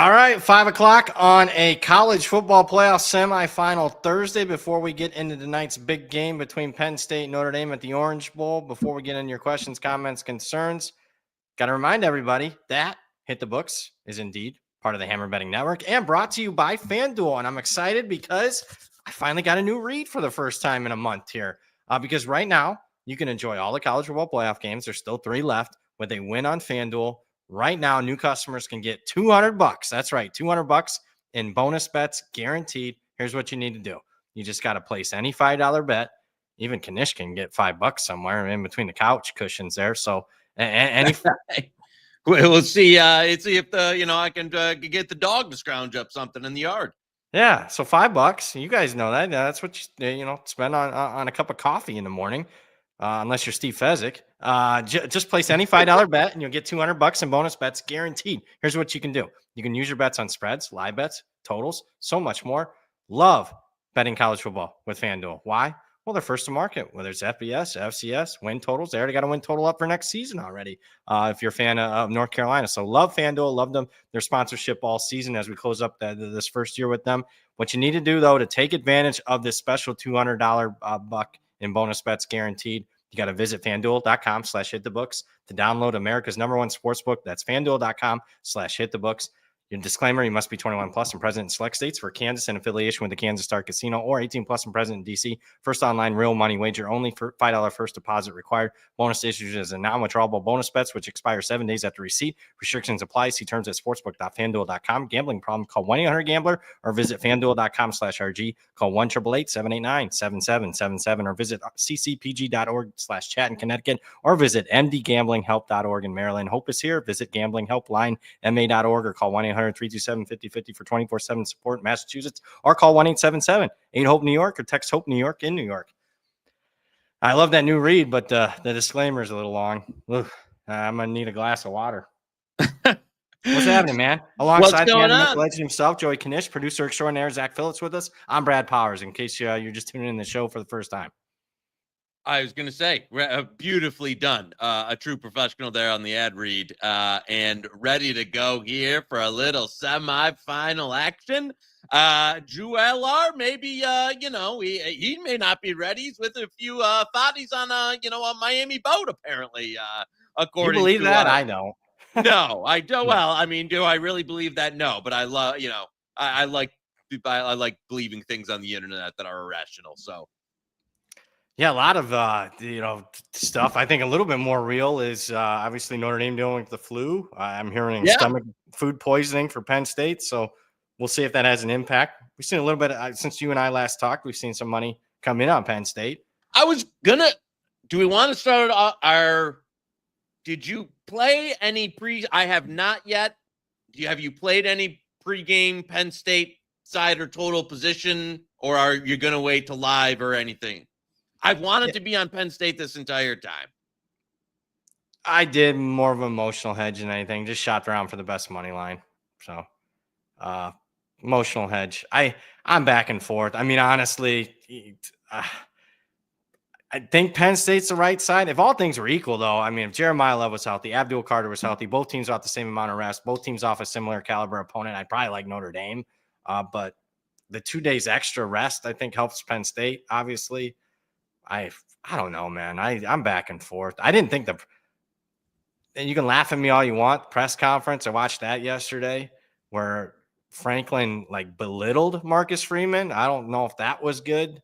All right, 5 o'clock on a college football playoff semifinal Thursday before we get into tonight's big game between Penn State and Notre Dame at the Orange Bowl. Before we get into your questions, comments, concerns, got to remind everybody that Hit the Books is indeed part of the Hammer Betting Network and brought to you by FanDuel. And I'm excited because I finally got a new read for the first time in a month here. Because right now, you can enjoy all the college football playoff games. There's still 3 left with a win on FanDuel. Right now, new customers can get $200. That's right, $200 in bonus bets guaranteed. Here's what you need to do. You just got to place any $5 bet. Even Knish can get $5 somewhere in between the couch cushions there. So any we'll see. See if I can get the dog to scrounge up something in the yard. Yeah, so $5. You guys know that. That's what you spend on a cup of coffee in the morning. Unless you're Steve Fezzik, just place any $5 bet and you'll get $200 in bonus bets guaranteed. Here's what you can do. You can use your bets on spreads, live bets, totals, so much more. Love betting college football with FanDuel. Why? Well, they're first to market, whether it's FBS, FCS, win totals. They already got a win total up for next season already if you're a fan of North Carolina. So love FanDuel, love them, their sponsorship all season as we close up this first year with them. What you need to do, though, to take advantage of this special $200 buck in bonus bets guaranteed, you got to visit FanDuel.com/hitthebooks to download America's #1 sportsbook. That's FanDuel.com/hitthebooks. Your disclaimer, you must be 21 plus and present in select states. For Kansas and affiliation with the Kansas Star Casino, or 18 plus and present in D.C. First online real money wager only, for $5 first deposit required. Bonus issued as a non-withdrawable bonus bets, which expire 7 days after receipt. Restrictions apply. See terms at sportsbook.fanduel.com. Gambling problem? Call 1-800-GAMBLER or visit FanDuel.com/RG. Call 1-888-789-7777 or visit ccpg.org/chat in Connecticut or visit mdgamblinghelp.org in Maryland. Hope is here. Visit gamblinghelplinema.org or call 1-800-327-5050 for 24/7 support in Massachusetts, or call 1-877-8-HOPE New York or text HOPE New York in New York. I love that new read, but the disclaimer is a little long. I'm going to need a glass of water. What's happening, man? Alongside the legend himself, Joey Knish, producer extraordinaire, Zach Phillips with us. I'm Brad Powers, in case you're just tuning in the show for the first time. I was going to say, beautifully done. A true professional there on the ad read, and ready to go here for a little semifinal action. Joel R, maybe, he may not be ready. He's with a few thotties on a Miami boat, apparently, according to... You believe that? I don't. No, I don't. Well, I mean, do I really believe that? No, but I love, I like believing things on the internet that are irrational, so... Yeah, a lot of stuff. I think a little bit more real is obviously Notre Dame dealing with the flu. I'm hearing stomach food poisoning for Penn State, so we'll see if that has an impact. We've seen a little bit since you and I last talked. We've seen some money come in on Penn State. Do we want to start did you play any I have not yet. Have you played any pregame Penn State side or total position, or are you going to wait to live or anything? I've wanted to be on Penn State this entire time. I did more of an emotional hedge than anything. Just shopped around for the best money line. So, emotional hedge. I'm back and forth. I mean, honestly, I think Penn State's the right side. If all things were equal, though, I mean, if Jeremiah Love was healthy, Abdul Carter was healthy, both teams off the same amount of rest, both teams off a similar caliber opponent, I'd probably like Notre Dame. But the 2 days extra rest, I think, helps Penn State, obviously. I don't know, man. I'm back and forth. I didn't think and you can laugh at me all you want. Press conference, I watched that yesterday where Franklin belittled Marcus Freeman. I don't know if that was good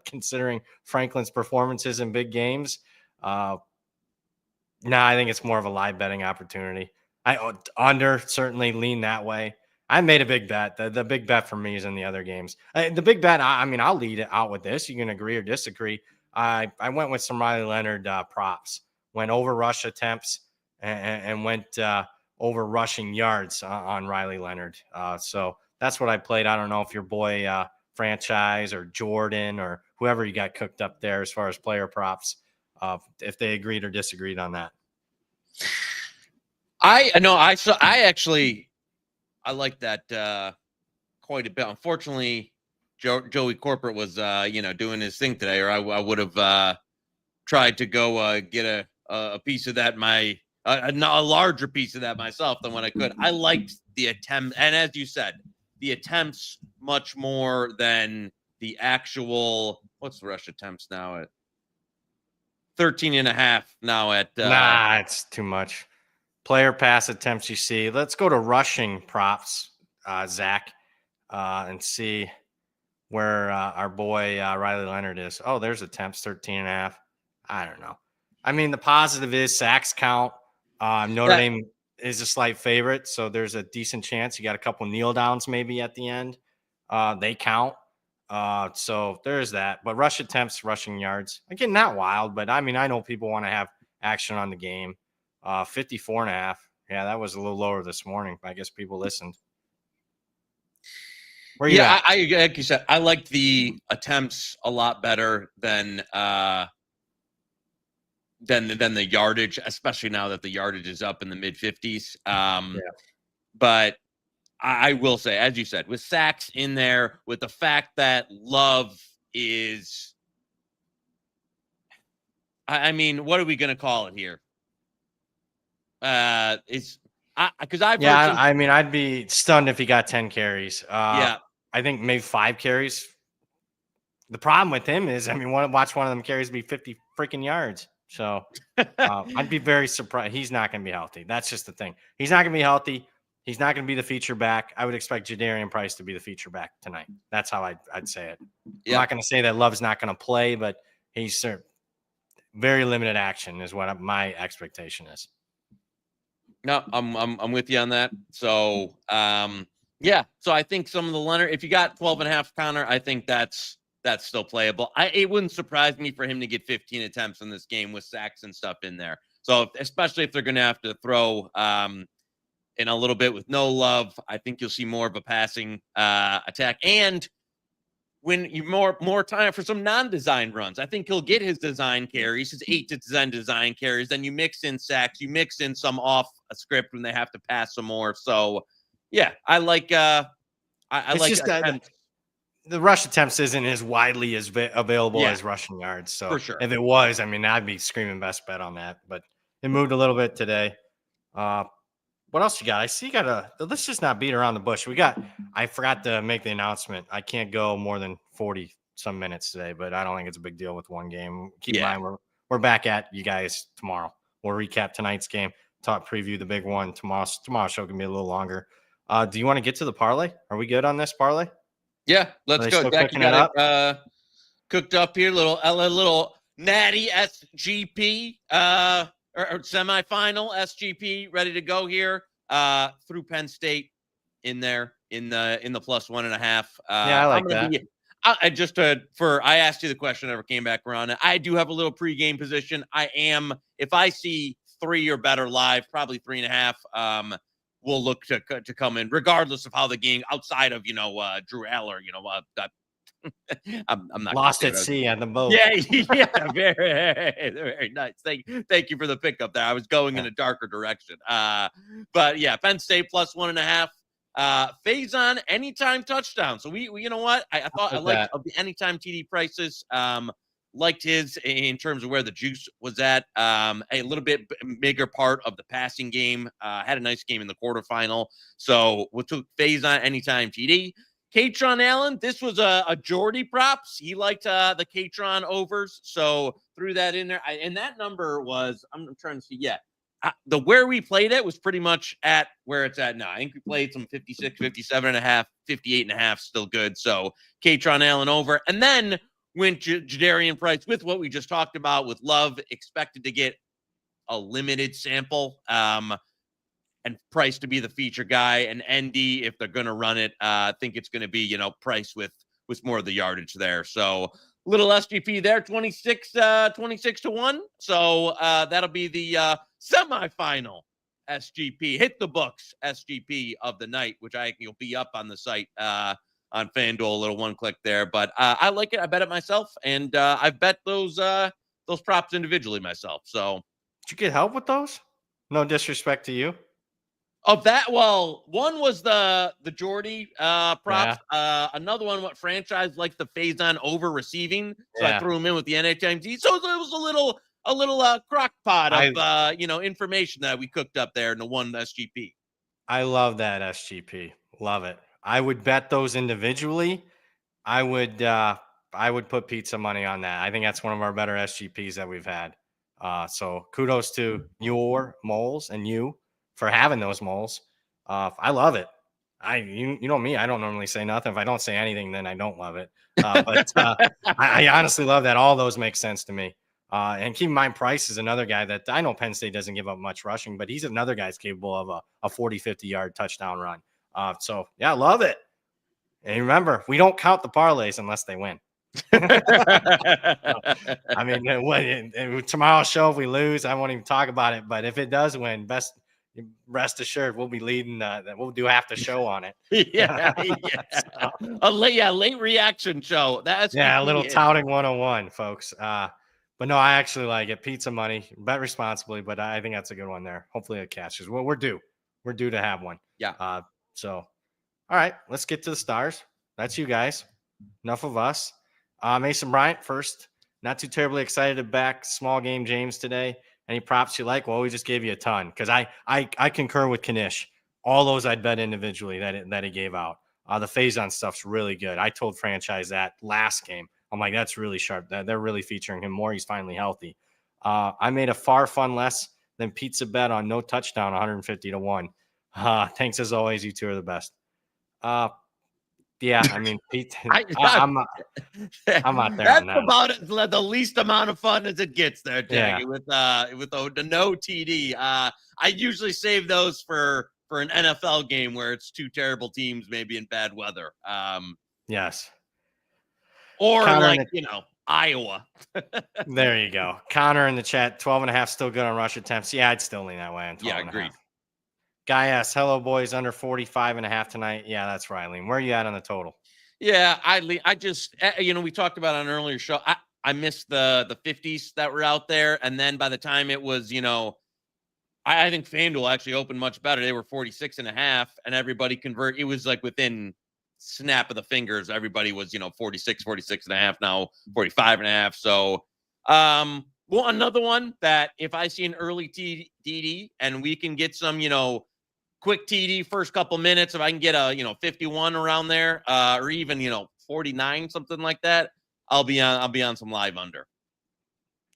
considering Franklin's performances in big games. I think it's more of a live betting opportunity. I certainly lean that way. I made a big bet. The big bet for me is in the other games. The big bet, I'll lead it out with this. You can agree or disagree. I went with some Riley Leonard props. Went over rush attempts and went over rushing yards on Riley Leonard. So that's what I played. I don't know if your boy Franchise or Jordan or whoever you got cooked up there as far as player props, if they agreed or disagreed on that. I like that quite a bit. Unfortunately, Joey Corporate was, doing his thing today, or I would have tried to go get a piece of that a larger piece of that myself than what I could. I liked the attempt, and as you said, the attempts much more than the actual. What's the rush attempts now at 13.5 now at Nah, it's too much. Player pass attempts you see. Let's go to rushing props, Zach, and see where our boy Riley Leonard is. Oh, there's attempts 13.5. I don't know. I mean, the positive is sacks count. Notre Dame is a slight favorite, so there's a decent chance. You got a couple kneel downs maybe at the end. They count. So there's that. But rush attempts, rushing yards. Again, not wild, but I mean, I know people want to have action on the game. 54.5. Yeah, that was a little lower this morning. I guess people listened. Where you at? I like you said, I liked the attempts a lot better than the yardage, especially now that the yardage is up in the mid 50s. But I will say, as you said, with sacks in there, with the fact that Love is, I mean, what are we going to call it here? I mean, I'd be stunned if he got 10 carries. Yeah. I think maybe 5 carries. The problem with him is, I mean, watch one of them carries be 50 freaking yards. So I'd be very surprised. He's not going to be healthy. That's just the thing. He's not going to be healthy. He's not going to be the feature back. I would expect Jadarian Price to be the feature back tonight. That's how I'd say it. Yeah. I'm not going to say that Love's not going to play, but he's very limited action is what my expectation is. No, I'm with you on that. So, yeah. So I think some of the Leonard, if you got 12.5 counter, I think that's still playable. It wouldn't surprise me for him to get 15 attempts in this game with sacks and stuff in there. So especially if they're going to have to throw in a little bit with no Love, I think you'll see more of a passing attack. And when you more time for some non-design runs, I think he'll get his design carries, his 8 to design carries. Then you mix in sacks, you mix in some off a script when they have to pass some more. So yeah, I like I like just the rush attempts isn't as widely as available as rushing yards. So for sure, if it was, I mean, I'd be screaming best bet on that. But it moved a little bit today. What else you got? I see you got let's just not beat around the bush. I forgot to make the announcement. I can't go more than 40 some minutes today, but I don't think it's a big deal with one game. Keep in mind, we're back at you guys tomorrow. We'll recap tonight's game, preview the big one. Tomorrow's show can be a little longer. Do you want to get to the parlay? Are we good on this parlay? Yeah, let's go. Dak, you got it cooked up here. Little natty SGP or semifinal SGP ready to go here through Penn State in there in the +1.5. Yeah, I like that. I asked you the question, never came back around. I do have a little pregame position. If I see 3 or better live, probably 3.5. We'll look to come in, regardless of how the game outside of Drew Aller. I'm not lost at sea on the boat. Yeah, very, very nice. Thank you for the pickup there. I was going in a darker direction. But yeah, Penn State +1.5. Faison anytime touchdown. So we you know what? I thought I liked of the anytime TD prices. Liked his in terms of where the juice was at. A little bit bigger part of the passing game. Had a nice game in the quarterfinal. So we took Faison anytime TD. Katron Allen, this was a Jordy props. He liked the Katron overs, so threw that in there. And that number was, I'm trying to see, where we played it was pretty much at where it's at now. I think we played some 56, 57.5, 58.5, still good. So Katron Allen over. And then went Jadarian Price with what we just talked about with Love, expected to get a limited sample. And Price to be the feature guy, and ND if they're going to run it. I think it's going to be, Price with more of the yardage there. So little SGP there, 26 to 1. So that'll be the semifinal SGP. Hit the books SGP of the night, which I think will be up on the site on FanDuel, a little one click there. But I like it. I bet it myself, and I've bet those props individually myself. So did you get help with those? No disrespect to you. Of that, well, one was the Jordy props. Yeah. Another one, franchise like the Faison over receiving. So I threw him in with the NHMG. So it was a little crock pot of information that we cooked up there in the one SGP. I love that SGP. Love it. I would bet those individually. I would put pizza money on that. I think that's one of our better SGPs that we've had. So kudos to your moles and you for having those moles. I love it. You know me, I don't normally say nothing. If I don't say anything, then I don't love it. I honestly love that. All those make sense to me. And keep in mind, Price is another guy that I know Penn State doesn't give up much rushing, but he's another guy that's capable of a 40, 50-yard touchdown run. So, yeah, love it. And remember, we don't count the parlays unless they win. I mean, tomorrow's show, if we lose, I won't even talk about it. But if it does win, rest assured, we'll be leading. We'll do half the show on it. yeah. So, a late reaction show. That's a little touting 101, folks. But no, I actually like it. Pizza money, bet responsibly. But I think that's a good one there. Hopefully it catches. Well, we're due to have one. Yeah. So, all right, let's get to the stars. That's you guys. Enough of us. Mason Bryant first. Not too terribly excited to back small game James today. Any props you like? Well, we just gave you a ton because I concur with Knish. All those I'd bet individually that he gave out. The Faison stuff's really good. I told Franchise that last game. I'm like, that's really sharp. They're really featuring him more. He's finally healthy. I made a far fun less than pizza bet on no touchdown, 150 to 1. Thanks as always. You two are the best. Yeah, I mean, Pete, I'm not there. That's on that. about the least amount of fun as it gets there, Jackie, with the no TD. I usually save those for an NFL game where it's two terrible teams, maybe in bad weather. Yes. Or Connor Iowa. There you go. Connor in the chat, 12.5 still good on rush attempts. Yeah, I'd still lean that way on 12.5. Yeah, agreed. Guy asks, hello, boys, under 45.5 tonight. Yeah, that's right, Lean. Where are you at on the total? Yeah, I just, we talked about on an earlier show. I missed the 50s that were out there. And then by the time it was, I think FanDuel actually opened much better. They were 46.5 and everybody convert. It was like within snap of the fingers. Everybody was, 46.5 now, 45.5. So, well, another one that if I see an early TD and we can get some, quick TD first couple minutes, if I can get a 51 around there, or even 49, something like that, I'll be on some live under.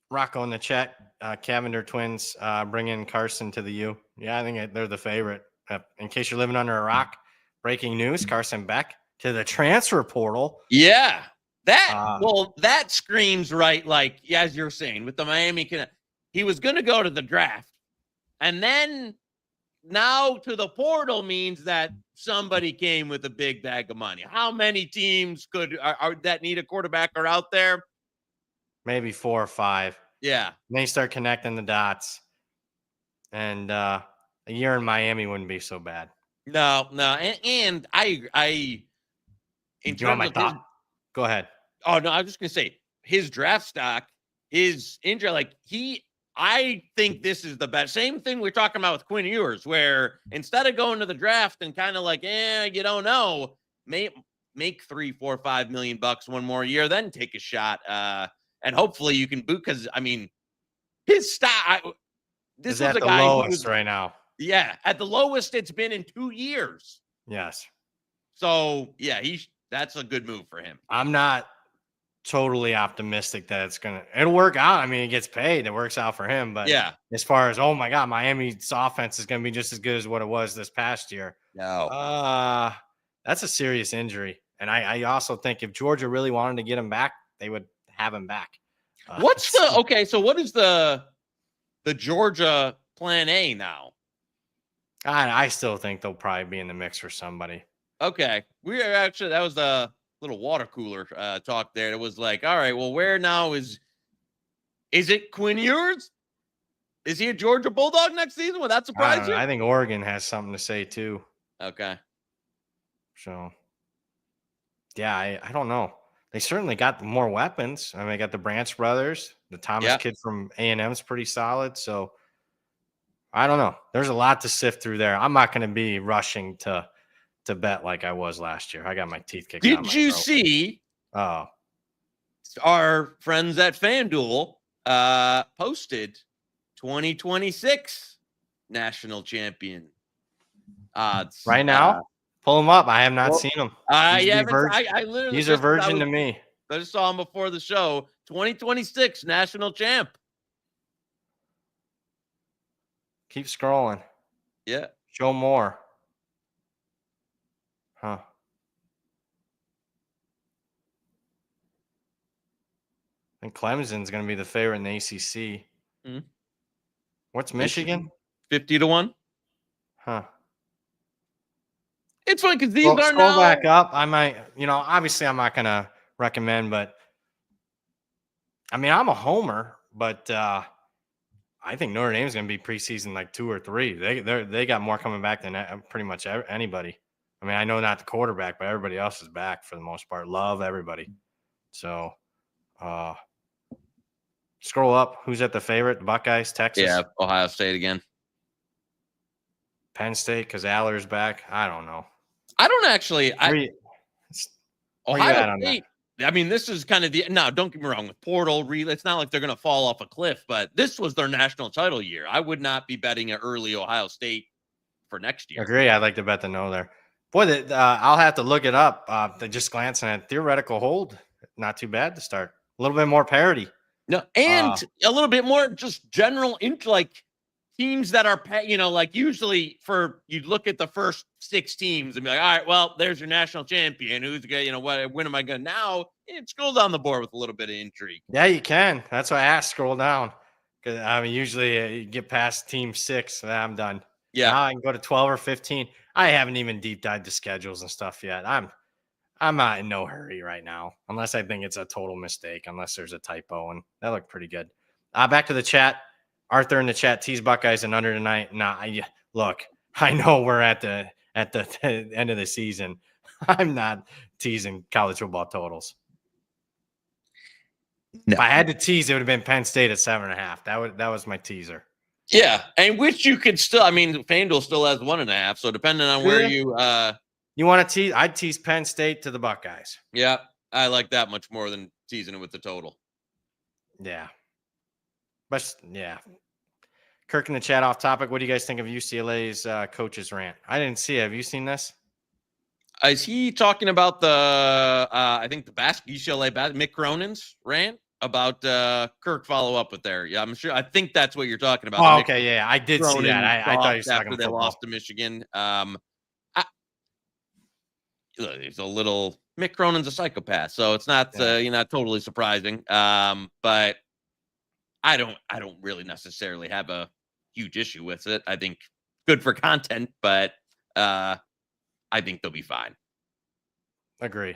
Rocco in the chat, Cavender twins bring in Carson to the U. Yeah, I think they're the favorite. In case you're living under a rock, breaking news: Carson Beck to the transfer portal. Yeah, that screams right. Like as you're saying with the Miami, he was going to go to the draft, and then. Now to the portal means that somebody came with a big bag of money. How many teams that need a quarterback are out there? Maybe 4 or 5. Yeah. And they start connecting the dots. And a year in Miami wouldn't be so bad. No. And I in terms of thought? Go ahead. Oh, no, I was just going to say his draft stock, his injury, I think this is the best. Same thing we're talking about with Quinn Ewers, where instead of going to the draft and kind of you don't know, make 3, 4, $5 million one more year, then take a shot. And hopefully you can boot because his stock. This is at the lowest right now. Yeah, at the lowest it's been in 2 years. Yes. So yeah, that's a good move for him. I'm not totally optimistic that it'll work out. He gets paid. It works out for him. But yeah, as far as, oh my God, Miami's offense is going to be just as good as what it was this past year. No. That's a serious injury. And I also think if Georgia really wanted to get him back, they would have him back. So what is the Georgia plan A now? I still think they'll probably be in the mix for somebody. Okay. That was the little water cooler talk there. It was like, all right, well, where now is it Quinn Ewers? Is he a Georgia Bulldog next season? Would that surprise you? I think Oregon has something to say too. Okay. So, yeah, I don't know. They certainly got more weapons. They got the Branch brothers. The Thomas kid from A&M is pretty solid. So, I don't know. There's a lot to sift through there. I'm not going to be rushing to bet like I was last year. I got my teeth kicked out. Did you see our friends at FanDuel posted 2026 national champion odds Right now, pull them up. I have not seen them. I literally These are virgin to me. I just saw him before the show. 2026 national champ. Keep scrolling. Yeah. Show more. Huh. And Clemson's going to be the favorite in the ACC. Mm-hmm. What's Michigan? 50-1. Huh. It's funny because these are scroll now back up. I might, obviously I'm not going to recommend, but I mean, I'm a homer, but I think Notre Dame's going to be preseason like 2 or 3. They got more coming back than pretty much anybody. I mean, I know not the quarterback, but everybody else is back for the most part. Love everybody. So, scroll up. Who's at the favorite? The Buckeyes, Texas. Yeah, Ohio State again. Penn State because Aller's back. I don't know. I don't actually. Ohio State. I mean, this is kind of now. Don't get me wrong with portal. It's not like they're going to fall off a cliff, but this was their national title year. I would not be betting an early Ohio State for next year. Agree. I'd like to bet the no there. Boy, I'll have to look it up. Just glancing at theoretical hold, not too bad to start. A little bit more parity. No, and a little bit more just general teams that are, like usually you'd look at the first 6 teams and be like, all right, well, there's your national champion. Who's going to, when am I going to now? Scroll down the board with a little bit of intrigue. Yeah, you can. That's why I asked scroll down. Because I mean, usually you get past team 6 and I'm done. Yeah. Now I can go to 12 or 15. I haven't even deep dived the schedules and stuff yet. I'm not in no hurry right now, unless I think it's a total mistake, unless there's a typo, and that looked pretty good. Back to the chat. Arthur in the chat, tease Buckeyes and under tonight. Look, I know we're at the end of the season. I'm not teasing college football totals. No. If I had to tease, it would have been Penn State at 7.5. That was my teaser. Yeah, and which you could still. I mean, FanDuel still has 1.5. So depending on where you want to tease, I'd tease Penn State to the Buckeyes. Yeah, I like that much more than teasing it with the total. Yeah. But yeah, Kirk in the chat off topic. What do you guys think of UCLA's coaches rant? I didn't see it. Have you seen this? Is he talking about the I think the UCLA Mick Cronin's rant about Kirk follow up with there? Yeah, I'm sure. I think that's what you're talking about. Oh, okay, yeah, I did see that. I thought you were talking after they lost to Michigan. There's a little Mick Cronin's a psychopath, so it's not not totally surprising. But I don't really necessarily have a huge issue with it. I think good for content, but I think they'll be fine. Agree.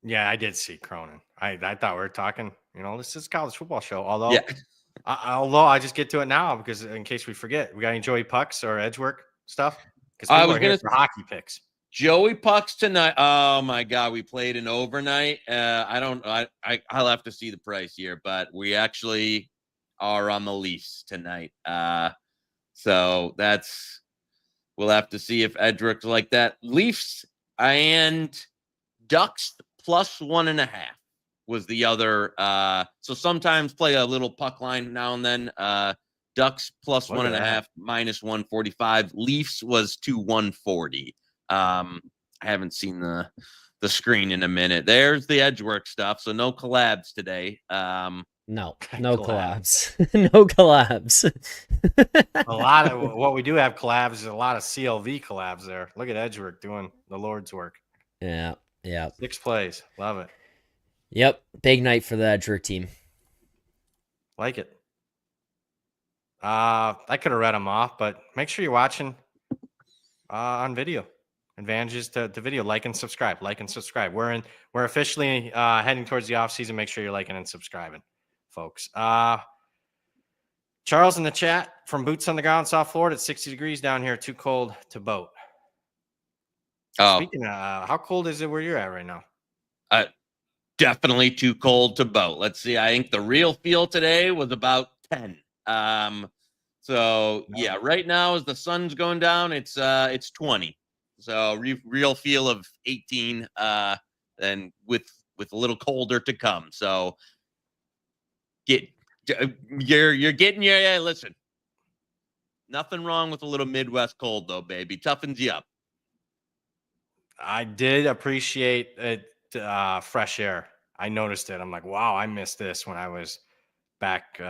Yeah, I did see Cronin. I thought we were talking, this is a college football show. Although I just get to it now because in case we forget, we got any Joey Pucks or Edgework stuff? Because I was going to hockey picks. Joey Pucks tonight. Oh my God, we played an overnight. I'll have to see the price here, but we actually are on the Leafs tonight. So we'll have to see if Edrick's like that. Leafs and Ducks plus 1.5 was the other. So sometimes play a little puck line now and then. Ducks plus 1.5 minus 145. Leafs was to 140. I haven't seen the screen in a minute. There's the Edgework stuff. So no collabs today. No collabs. No collabs. A lot of what we do have collabs is a lot of CLV collabs there. Look at Edgework doing the Lord's work. Yeah. 6 plays. Love it. Yep. Big night for the Edgework team. Like it. I could have read them off, but make sure you're watching on video. Advantages to video. Like and subscribe. We're officially heading towards the off season. Make sure you're liking and subscribing, folks. Charles in the chat from Boots on the Ground, South Florida. It's 60 degrees down here. Too cold to boat. Speaking of, how cold is it where you're at right now? Definitely too cold to boat. Let's see. I think the real feel today was about 10. So yeah, right now as the sun's going down, it's 20. So real feel of 18, and with a little colder to come. So You're getting your, yeah, listen. Nothing wrong with a little Midwest cold, though, baby. Toughens you up. I did appreciate it, fresh air. I noticed it. I'm like, wow, I missed this when I was back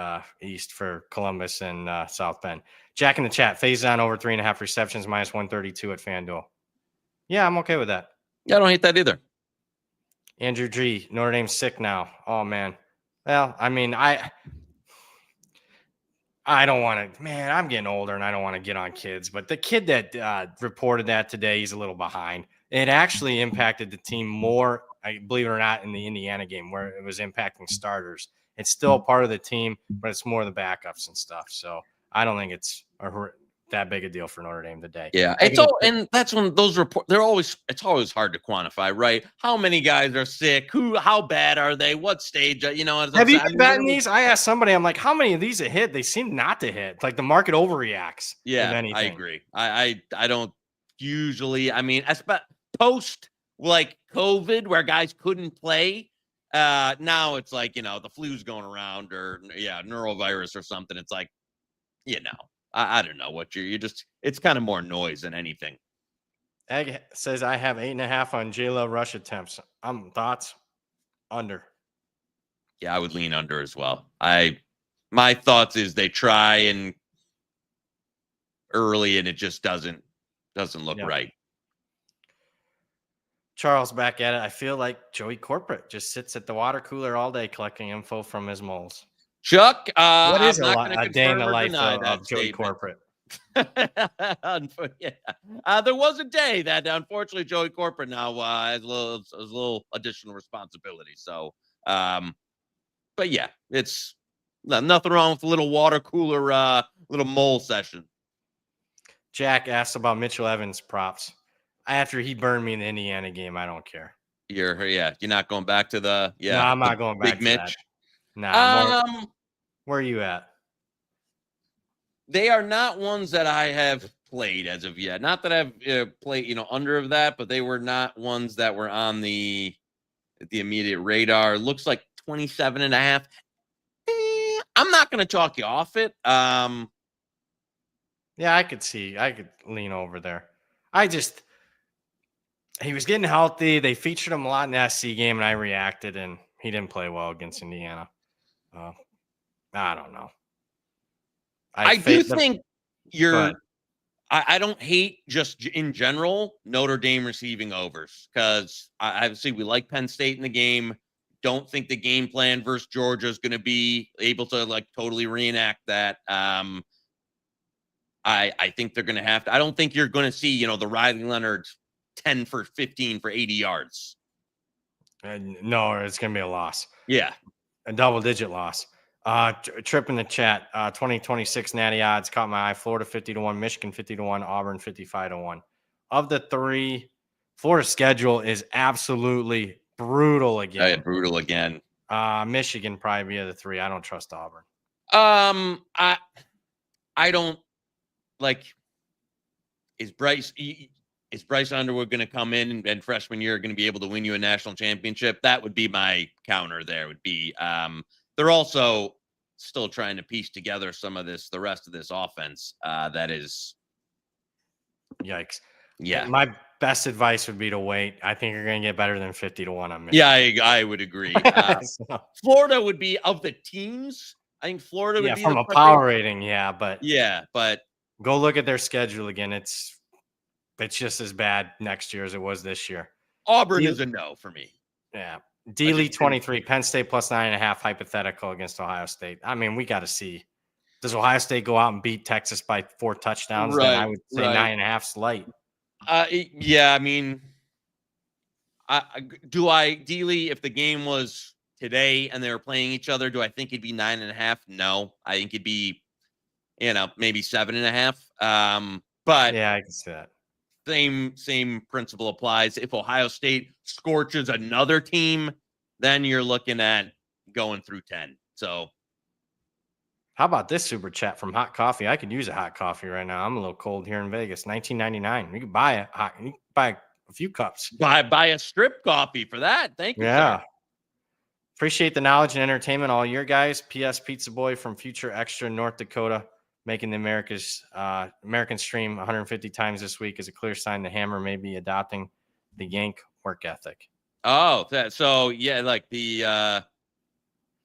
east for Columbus and South Bend. Jack in the chat, phase on over 3.5 receptions, minus 132 at FanDuel. Yeah, I'm okay with that. Yeah, I don't hate that either. Andrew G, Notre Dame's sick now. Oh, man. Well, I mean, I don't want to, man, I'm getting older and I don't want to get on kids, but the kid that reported that today, he's a little behind. It actually impacted the team more, I believe it or not, in the Indiana game where it was impacting starters. It's still part of the team, but it's more the backups and stuff. So I don't think it's that big a deal for Notre Dame today. Yeah, and that's when those reports, it's always hard to quantify, right? How many guys are sick? How bad are they? What stage? You know, have you been betting these? I asked somebody, I'm like, how many of these have hit? They seem not to hit. Like the market overreacts. Yeah, I agree. I don't usually, I mean, post like COVID where guys couldn't play. Now it's like, the flu's going around or neurovirus or something. It's like, I don't know what you're just, it's kind of more noise than anything. Egg says I have 8.5 on J-Lo rush attempts. Thoughts? Under. Yeah, I would lean under as well. My thoughts is they try and early and it just doesn't look right. Charles back at it. I feel like Joey Corporate just sits at the water cooler all day collecting info from his moles. Chuck, what is a day in the life of Joey Corporate? Yeah. There was a day that unfortunately Joey Corporate now has a little additional responsibility. So, but yeah, it's nothing wrong with a little water cooler, little mole session. Jack asked about Mitchell Evans props. After he burned me in the Indiana game, I don't care. You're not going back to the No, I'm not going back to Mitch. that. Nah, where are you at? They are not ones that I have played as of yet. Not that I've played, under of that, but they were not ones that were on the immediate radar. Looks like 27.5. I'm not going to chalk you off it. Yeah, I could lean over there. He was getting healthy. They featured him a lot in the SC game, and I reacted, and he didn't play well against Indiana. I don't know. I do think I don't hate just in general Notre Dame receiving overs because obviously we like Penn State in the game. Don't think the game plan versus Georgia is going to be able to like totally reenact that. I think they're going to have to. I don't think you're going to see the Riley Leonard 10 for 15 for 80 yards. No, it's going to be a loss. Yeah, a double-digit loss. Trip in the chat. 2026 natty odds caught my eye. Florida 50-1, Michigan 50-1, Auburn 55-1. Of the three, Florida's schedule is absolutely brutal again. Brutal again. Michigan probably be of the three. I don't trust Auburn. I don't like. Is Bryce Underwood going to come in and freshman year going to be able to win you a national championship? That would be my counter. There would be. They're also still trying to piece together the rest of this offense. That is. Yikes. Yeah. My best advice would be to wait. I think you're going to get better than 50-1 on Michigan. Yeah, I would agree. Florida would be of the teams. I think Florida would be from a power rating. But go look at their schedule again. It's just as bad next year as it was this year. Auburn is a no for me. Yeah. D-Lee 23, Penn State plus 9.5 hypothetical against Ohio State. I mean, we got to see. Does Ohio State go out and beat Texas by 4 touchdowns? Right, then I would say 9.5's light. Yeah, I mean, D-Lee, if the game was today and they were playing each other, do I think it'd be 9.5? No. I think it'd be, maybe 7.5. But yeah, I can see that. Same principle applies. If Ohio State scorches another team, then you're looking at going through 10. So how about this super chat from Hot Coffee? I could use a hot coffee right now. I'm a little cold here in Vegas. $19.99. You can buy it hot. You can buy a few cups. Buy a strip coffee for that. Thank you. Yeah. Sir. Appreciate the knowledge and entertainment all year, guys. P.S. Pizza Boy from Future Extra, North Dakota, making the American stream 150 times this week is a clear sign the Hammer may be adopting the Yank work ethic. Oh, so yeah, like the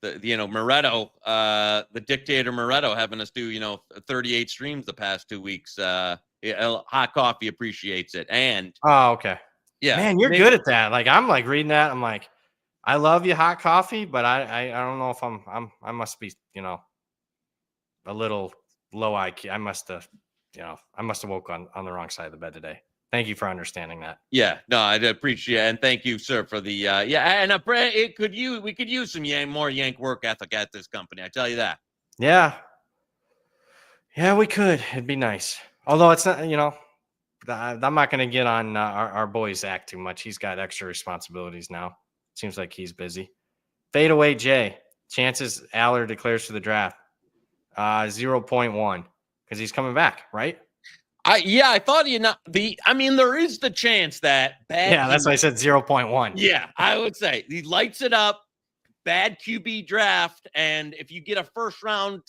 Moretto, the dictator Moretto having us do 38 streams the past 2 weeks. Hot Coffee appreciates it, and okay, yeah, man, you're good at that. Like I'm like reading that, I'm like, I love you, Hot Coffee, but I don't know if I must be a little low IQ. I must have woke on the wrong side of the bed today. Thank you for understanding that. Yeah, no, I appreciate it, and thank you, sir, for the and we could use some more Yank work ethic at this company. I tell you that. Yeah, we could. It'd be nice. Although it's not, I'm not going to get on our boy Zach too much. He's got extra responsibilities now. Seems like he's busy. Fadeaway Jay. Chances Aller declares for the draft. 0.1 because he's coming back, right? I thought there is the chance that that's why I said 0.1. Yeah, I would say he lights it up, bad QB draft, and if you get a first round,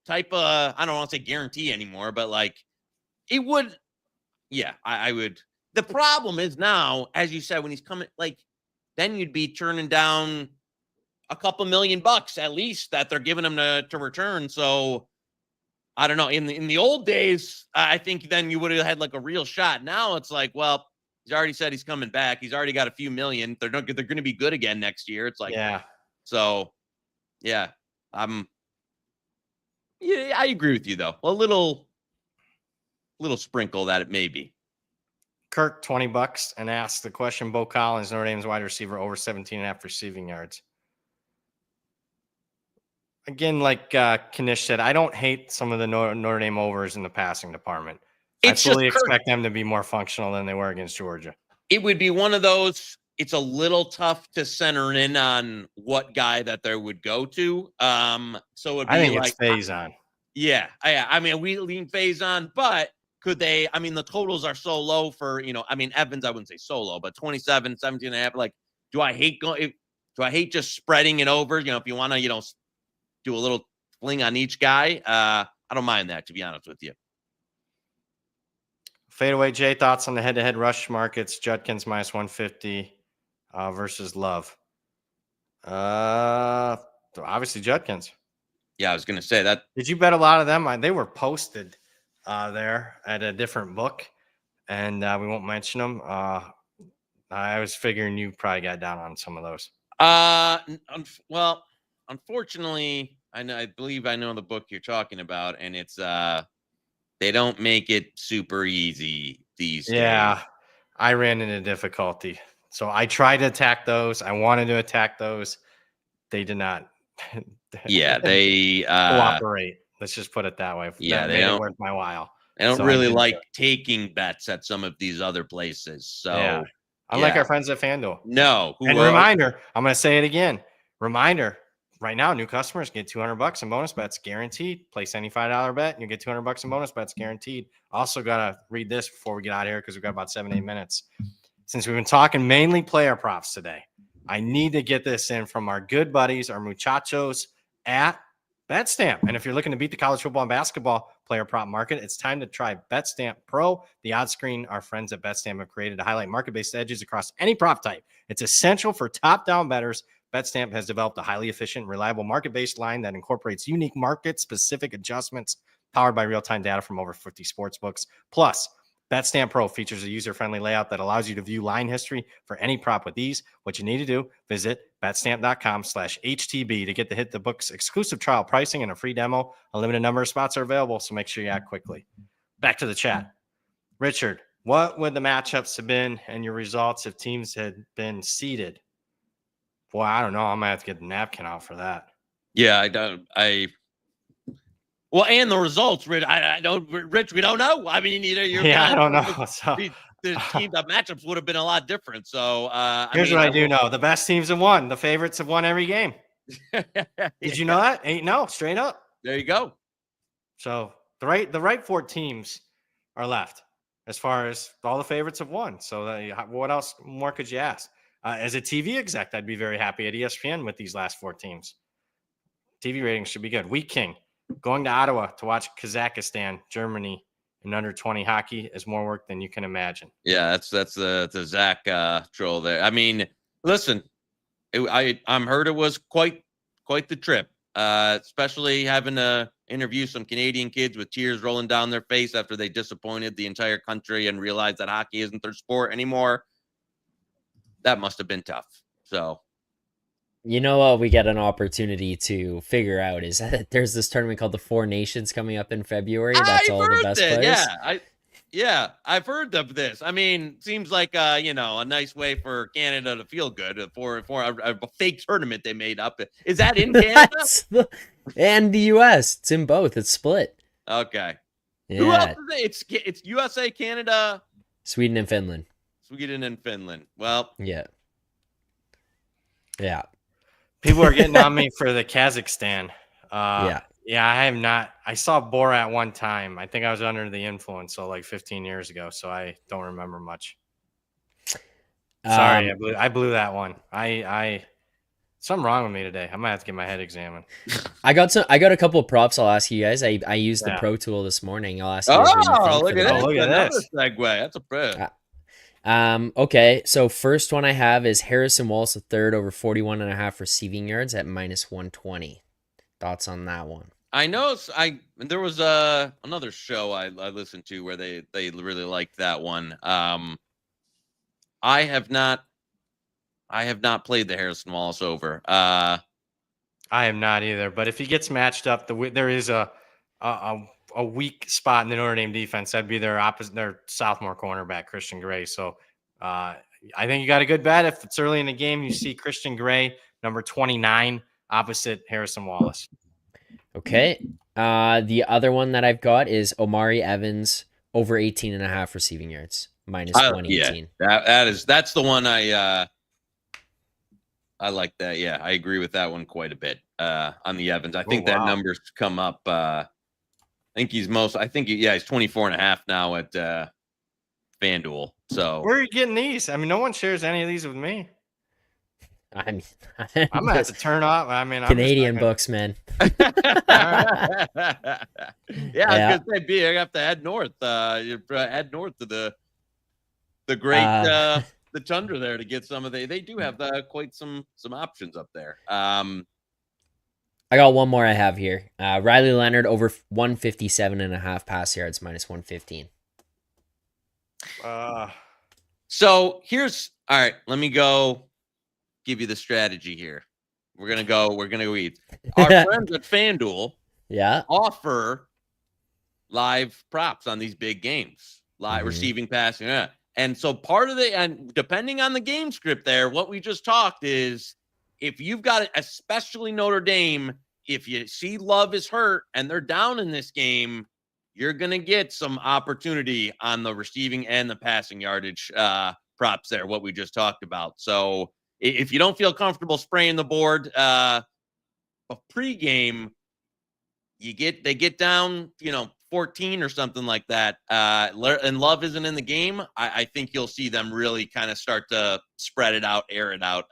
type of, I don't want to say guarantee anymore, but like it would, I would. The problem is now, as you said, when he's coming, like then you'd be turning down a couple $1 million at least that they're giving him to return. So I don't know. In the old days, I think then you would have had like a real shot. Now it's like, well, he's already said he's coming back. He's already got a few million. They're going to be good again next year. It's like, So, I agree with you though. A little sprinkle that it may be. Kirk, $20 and asks the question: Bo Collins, Notre Dame's wide receiver, over 17.5 receiving yards. Again, like Knish said, I don't hate some of the Notre Dame overs in the passing department. I fully expect them to be more functional than they were against Georgia. It would be one of those. It's a little tough to center in on what guy that they would go to. So it'd be it's Faison. Yeah. I mean, we lean Faison, but could they? I mean, the totals are so low for Evans. I wouldn't say so low, but 27, 17.5. Like, do I hate just spreading it over? If you want to, do a little fling on each guy. I don't mind that, to be honest with you. Fadeaway Jay, thoughts on the head-to-head rush markets? Judkins minus 150 versus Love. Obviously Judkins. Yeah, I was going to say that. Did you bet a lot of them? They were posted there at a different book, and we won't mention them. I was figuring you probably got down on some of those. Well, unfortunately, I believe I know the book you're talking about, and it's they don't make it super easy these days. Yeah, I ran into difficulty. So I tried to attack those. I wanted to attack those. They did not. Yeah, they cooperate. Let's just put it that way. Yeah, they don't worth my while. They don't really like taking bets at some of these other places. So unlike our friends at FanDuel. No. And reminder, I'm going to say it again. Reminder. Right now, new customers get $200 in bonus bets guaranteed. Place any $5 bet, and you get $200 in bonus bets guaranteed. Also, got to read this before we get out of here because we've got about 7-8 minutes. Since we've been talking mainly player props today, I need to get this in from our good buddies, our muchachos at BetStamp. And if you're looking to beat the college football and basketball player prop market, it's time to try BetStamp Pro. The odds screen our friends at BetStamp have created to highlight market-based edges across any prop type. It's essential for top-down bettors. BetStamp has developed a highly efficient, reliable market-based line that incorporates unique market-specific adjustments powered by real-time data from over 50 sportsbooks. Plus, BetStamp Pro features a user-friendly layout that allows you to view line history for any prop with ease. What you need to do, visit betstamp.com/HTB to get hit the book's exclusive trial pricing and a free demo. A limited number of spots are available, so make sure you act quickly. Back to the chat. Richard, what would the matchups have been and your results if teams had been seeded? Boy, I don't know. I might have to get the napkin out for that. Yeah, well, and the results, Rich. I don't, Rich. We don't know. I mean, either you're. Yeah, I don't know. So. The matchups would have been a lot different. So here's what I do know: the best teams have won. The favorites have won every game. Did you know that? 8-0, straight up. There you go. So the right 4 teams are left as far as all the favorites have won. So what else more could you ask? As a TV exec, I'd be very happy at ESPN with these last 4 teams. TV ratings should be good. Week King, going to Ottawa to watch Kazakhstan, Germany, and under 20 hockey is more work than you can imagine. Yeah, that's the Zach troll there. I mean, listen, I'm heard it was quite the trip, especially having to interview some Canadian kids with tears rolling down their face after they disappointed the entire country and realized that hockey isn't their sport anymore. That must have been tough. So, you know what we get an opportunity to figure out is that there's this tournament called the Four Nations coming up in February. That's all the best players. Yeah, I've heard of this. I mean, seems like a nice way for Canada to feel good for a fake tournament they made up. Is that in Canada? And the US. It's in both. It's split. Okay. Yeah. Who else is it? It's USA, Canada, Sweden and Finland. Well, yeah. People are getting on me for the Kazakhstan. Yeah, I have not. I saw Borat one time. I think I was under the influence, so like 15 years ago. So I don't remember much. Sorry, I blew that one. Something wrong with me today. I might have to get my head examined. I got a couple of props. I'll ask you guys. I used the Pro Tool this morning. I'll ask you guys what you think. Look at this segue. That's a bit. Okay, so first one I have is Harrison Wallace III over 41.5 receiving yards at -120. Thoughts on that one? I know there was another show I listened to where they really liked that one. I have not played the Harrison Wallace over. I am not either. But if he gets matched up, there is a weak spot in the Notre Dame defense. That'd be their sophomore cornerback, Christian Gray. So I think you got a good bet. If it's early in the game, you see Christian Gray, number 29, opposite Harrison Wallace. Okay. The other one that I've got is Omari Evans over 18.5 receiving yards, -118. Yeah, that's the one I like that. Yeah, I agree with that one quite a bit on the Evans. I think that number's come up. I think he's 24.5 now at FanDuel. So where are you getting these? I mean, no one shares any of these with me. I mean, I'm gonna have to turn off. I mean, Canadian books, man. Yeah, I was gonna say, B, I have to head north. Head north to the great the tundra there to get some of they do have quite some options up there. I got one more I have here. Riley Leonard over 157.5 pass yards, -115. So here's all right. Let me go give you the strategy here. We're gonna go eat. Our friends at FanDuel offer live props on these big games, live receiving, passing. Yeah. And so part of and depending on the game script there, what we just talked is if you've got it, especially Notre Dame, if you see Love is hurt and they're down in this game, you're going to get some opportunity on the receiving and the passing yardage props there, what we just talked about. So if you don't feel comfortable spraying the board of pregame, they get down, 14 or something like that, and Love isn't in the game, I think you'll see them really kind of start to spread it out, air it out,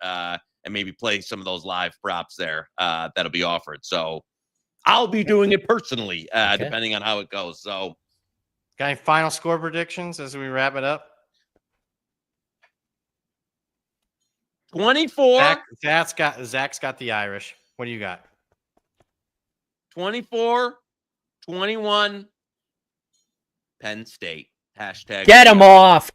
and maybe play some of those live props there that'll be offered. So I'll be doing it personally, depending on how it goes. So, got any final score predictions as we wrap it up? 24. Zach's got the Irish. What do you got? 24-21. Penn State. Hashtag. Get him off.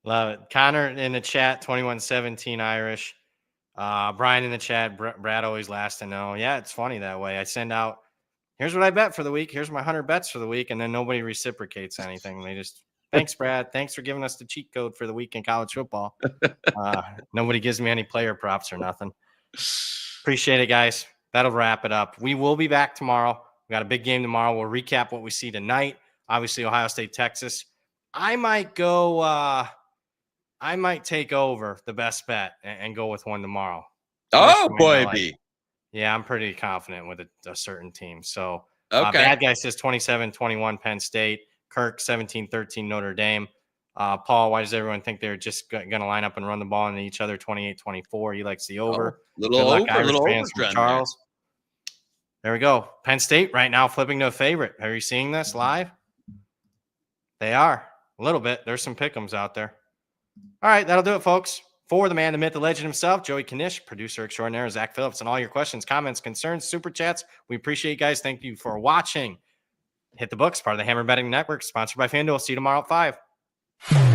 Love it. Connor in the chat, 21-17 Irish. Brian in the chat, Brad always last to know. Yeah, it's funny that way. I send out, here's what I bet for the week. Here's my 100 bets for the week. And then nobody reciprocates anything. They just, thanks, Brad. Thanks for giving us the cheat code for the week in college football. Nobody gives me any player props or nothing. Appreciate it, guys. That'll wrap it up. We will be back tomorrow. We got a big game tomorrow. We'll recap what we see tonight. Obviously, Ohio State, Texas. I might take over the best bet and go with one tomorrow. Oh, boy, B. Yeah, I'm pretty confident with a certain team. So, okay. Bad Guy says 27-21 Penn State. Kirk, 17-13 Notre Dame. Paul, why does everyone think they're just going to line up and run the ball into each other 28-24? He likes the over. Little Good luck, over, Irish little fans from overtrend Charles. There we go. Penn State right now flipping to a favorite. Are you seeing this live? They are. A little bit. There's some pick'ems out there. All right, that'll do it, folks. For the man, the myth, the legend himself, Joey Knish, producer extraordinaire, Zach Phillips, and all your questions, comments, concerns, super chats. We appreciate you guys. Thank you for watching. Hit the books, part of the Hammer Betting Network, sponsored by FanDuel. See you tomorrow at 5.